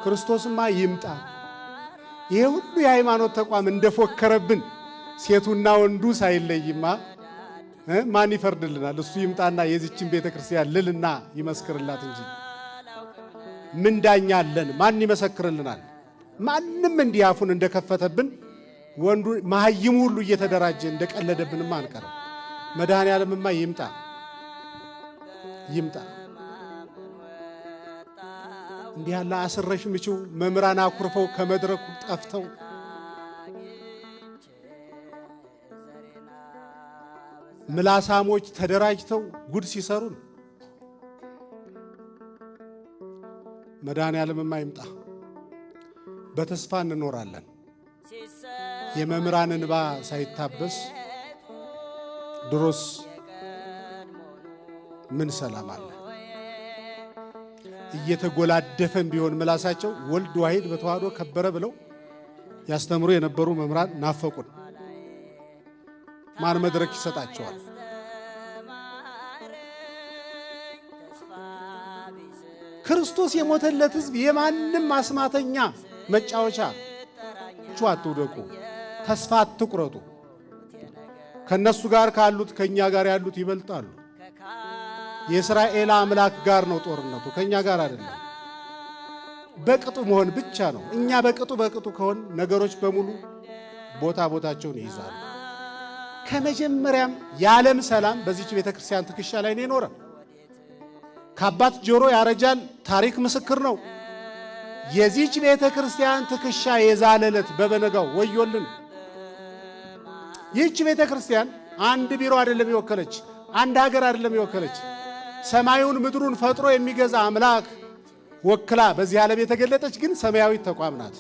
ክርስቶስማ ይምጣ። ይሄ ሁሉ የሃይማኖት ተቋም እንደፎከረብን ሴቱና ወንዱ ሳይለይማ ማን ይፈርድልናል? እሱ ይምጣና የዚችን ቤተክርስቲያን ልልና ይመስክርላት እንጂ ምን ዳኛ አለን? ማን ይመሰክርልናል? ማንም እንዲያፉን እንደከፈተብን ወንዱ ማህይሙ ሁሉ እየተደራጀ እንደቀለደብንማ አንቀርም። መድኃኔዓለምማ ይምጣ ይምጣ። እንዲህ ያለ አስረሽ ምቹው መምራን አኩርፈው ከመድረኩ ጠፍተው ምላሳሞች ተደራጅተው ጉድ ሲሰሩን መድኃኔዓለምማ ይምጣ። በተስፋ እንኖራለን። የመምራን እንባ ሳይታበስ ድሮስ ምን ሰላም አለ? እየተጎላደፈን ቢሆን ምላሳቸው ወልድ ዋሂድ በተዋህዶ ከበረ ብለው ያስተምሩ የነበሩ መምራን ናፈቁን። ማን መድረክ ይሰጣቸዋል? ክርስቶስ የሞተለት ሕዝብ የማንም አስማተኛ መጫወቻ አትውደቁ፣ ተስፋ አትቁረጡ። ከነሱ ጋር ካሉት ከኛ ጋር ያሉት ይበልጣሉ። የእስራኤል አምላክ ጋር ነው ጦርነቱ፣ ከኛ ጋር አይደለም። በቅጡ መሆን ብቻ ነው። እኛ በቅጡ ከሆን ነገሮች በሙሉ ቦታቸውን ይይዛሉ። ከመጀመሪያም የዓለም ሰላም በዚች ቤተክርስቲያን ትከሻ ላይ ነው የኖረ። ከአባት ጆሮ ያረጃል፣ ታሪክ ምስክር ነው። የዚች ቤተክርስቲያን ትከሻ የዛለለት በበነጋው ወዮልን። ይህች ቤተክርስቲያን አንድ ቢሮ አይደለም የወከለች፣ አንድ ሀገር አይደለም የወከለች፣ ሰማዩን ምድሩን ፈጥሮ የሚገዛ አምላክ ወክላ በዚህ ዓለም የተገለጠች ግን ሰማያዊት ተቋም ናት።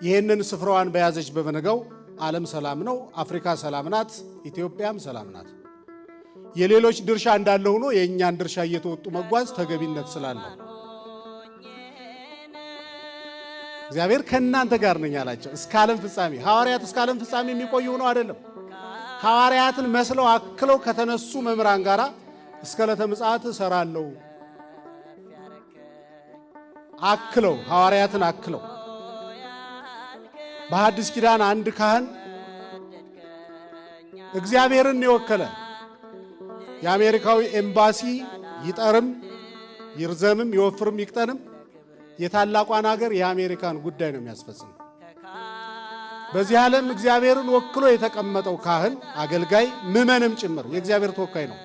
ይህንን ስፍራዋን በያዘች በበነጋው ዓለም ሰላም ነው፣ አፍሪካ ሰላም ናት፣ ኢትዮጵያም ሰላም ናት። የሌሎች ድርሻ እንዳለ ሆኖ የእኛን ድርሻ እየተወጡ መጓዝ ተገቢነት ስላለው እግዚአብሔር ከእናንተ ጋር ነኝ አላቸው። እስከ ዓለም ፍጻሜ ሐዋርያት እስከ ዓለም ፍጻሜ የሚቆዩ ሆነው አይደለም። ሐዋርያትን መስለው አክለው ከተነሱ መምህራን ጋራ እስከ ዕለተ ምጽአት እሰራለሁ አክለው ሐዋርያትን አክለው በሐዲስ ኪዳን አንድ ካህን እግዚአብሔርን የወከለ የአሜሪካዊ ኤምባሲ ይጠርም ይርዘምም ይወፍርም ይቅጠንም የታላቋን ሀገር የአሜሪካን ጉዳይ ነው የሚያስፈጽም። በዚህ ዓለም እግዚአብሔርን ወክሎ የተቀመጠው ካህን አገልጋይ ምዕመንም ጭምር የእግዚአብሔር ተወካይ ነው።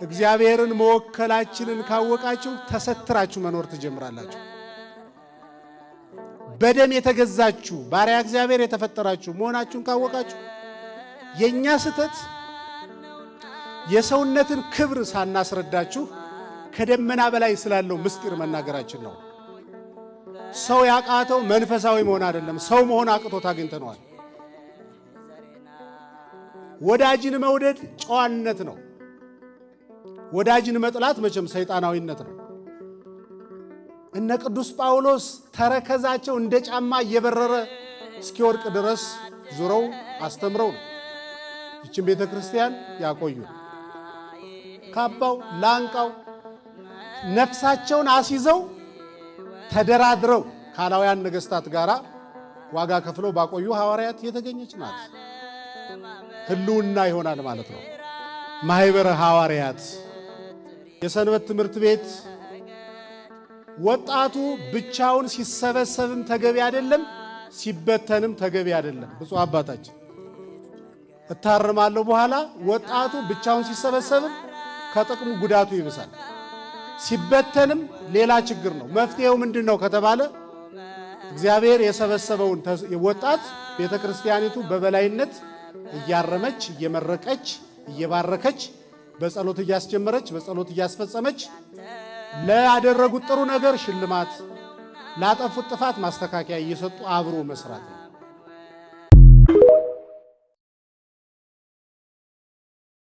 እግዚአብሔርን መወከላችንን ካወቃችሁ ተሰትራችሁ መኖር ትጀምራላችሁ። በደም የተገዛችሁ ባሪያ እግዚአብሔር የተፈጠራችሁ መሆናችሁን ካወቃችሁ የኛ ስተት የሰውነትን ክብር ሳናስረዳችሁ ከደመና በላይ ስላለው ምስጢር መናገራችን ነው። ሰው ያቃተው መንፈሳዊ መሆን አይደለም፣ ሰው መሆን አቅቶት አግኝተነዋል። ወዳጅን መውደድ ጨዋነት ነው። ወዳጅን መጥላት መቼም ሰይጣናዊነት ነው። እነ ቅዱስ ጳውሎስ ተረከዛቸው እንደ ጫማ እየበረረ እስኪወርቅ ድረስ ዙረው አስተምረው ነው ይችን ቤተክርስቲያን ያቆዩ። ካባው ላንቃው ነፍሳቸውን አስይዘው ተደራድረው ካላውያን ነገስታት ጋራ ዋጋ ከፍለው ባቆዩ ሐዋርያት የተገኘች ናት። ህልውና ይሆናል ማለት ነው። ማህበረ ሐዋርያት የሰንበት ትምህርት ቤት ወጣቱ ብቻውን ሲሰበሰብም ተገቢ አይደለም፣ ሲበተንም ተገቢ አይደለም። ብፁዕ አባታችን እታርማለሁ በኋላ ወጣቱ ብቻውን ሲሰበሰብም ከጥቅሙ ጉዳቱ ይብሳል፣ ሲበተንም ሌላ ችግር ነው። መፍትሄው ምንድነው ከተባለ እግዚአብሔር የሰበሰበውን ወጣት ቤተክርስቲያኒቱ በበላይነት እያረመች እየመረቀች እየባረከች በጸሎት እያስጀመረች በጸሎት እያስፈጸመች ላደረጉት ጥሩ ነገር ሽልማት ላጠፉት ጥፋት ማስተካከያ እየሰጡ አብሮ መስራት ነው።